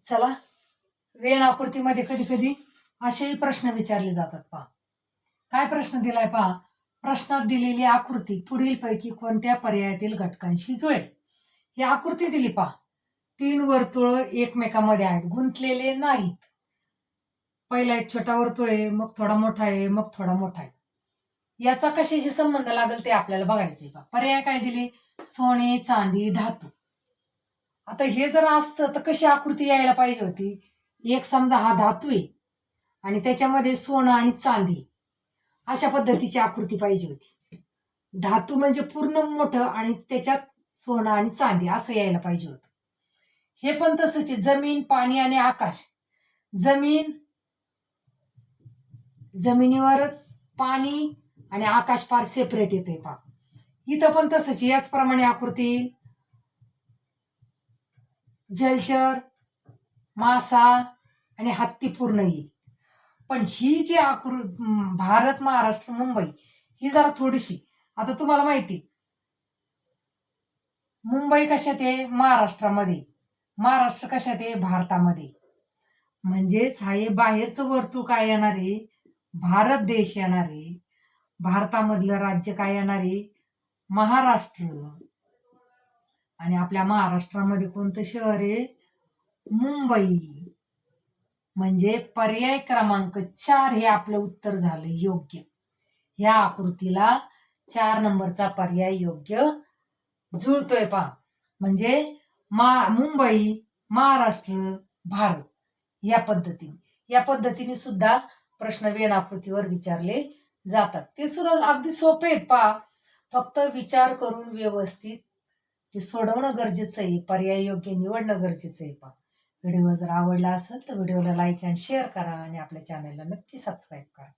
चला, वेण आकृतीमध्ये कधी कधी असेही प्रश्न विचारले जातात पहा. काय प्रश्न दिलाय पहा. प्रश्नात दिलेली आकृती पुढीलपैकी कोणत्या पर्यायातील घटकांशी जुळेल. ही आकृती दिली पहा. 3 वर्तुळ एकमेकांमध्ये आहेत, गुंतलेले नाहीत. पहिला एक छोटा वर्तुळ आहे, मग थोडा मोठा आहे, मग थोडा मोठा आहे. याचा कशाशी संबंध लागेल ते आपल्याला बघायचंय पहा. पर्याय काय दिले. सोने, चांदी, धातू. आता हे जर असतं तर कशी आकृती यायला पाहिजे होती. एक समजा हा धातू आहे आणि त्याच्यामध्ये सोनं आणि चांदी, अशा पद्धतीची आकृती पाहिजे होती. धातू म्हणजे पूर्ण मोठं आणि त्याच्यात सोनं आणि चांदी असं यायला पाहिजे होतं. हे पण तसंच आहे. जमीन, पाणी आणि आकाश. जमिनीवरच पाणी आणि आकाश फार सेपरेट येते पहा. इथं पण तसंच. याचप्रमाणे आकृती जलचर, मासा आणि हत्ती पूर्ण येईल. पण ही जी भारत, महाराष्ट्र, मुंबई ही जरा थोडीशी. आता तुम्हाला माहिती, मुंबई कशात आहे. महाराष्ट्रामध्ये. महाराष्ट्र कशात आहे. भारतामध्ये. म्हणजेच हा हे बाहेरचं वर्तुळ काय येणार आहे. भारत देश येणार आहे. भारतामधलं राज्य काय येणार आहे. महाराष्ट्र. आणि आपल्या महाराष्ट्रामध्ये कोणतं शहर आहे. मुंबई. म्हणजे पर्याय क्रमांक 4 हे आपलं उत्तर झालं योग्य. ह्या आकृतीला 4 नंबरचा पर्याय योग्य जुळतोय पहा. म्हणजे मुंबई, महाराष्ट्र, भारत या पद्धतीने सुद्धा प्रश्न वेण आकृतीवर विचारले जातात. ते सुद्धा अगदी सोपे आहेत पहा. फक्त विचार करून व्यवस्थित ते सोडवणं गरजेचं आहे. पर्याय योग्य निवडणं गरजेचं आहे पहा. व्हिडिओ जर आवडला असेल तर व्हिडिओला लाईक अँड शेअर करा आणि आपल्या चॅनलला नक्की सबस्क्राईब करा.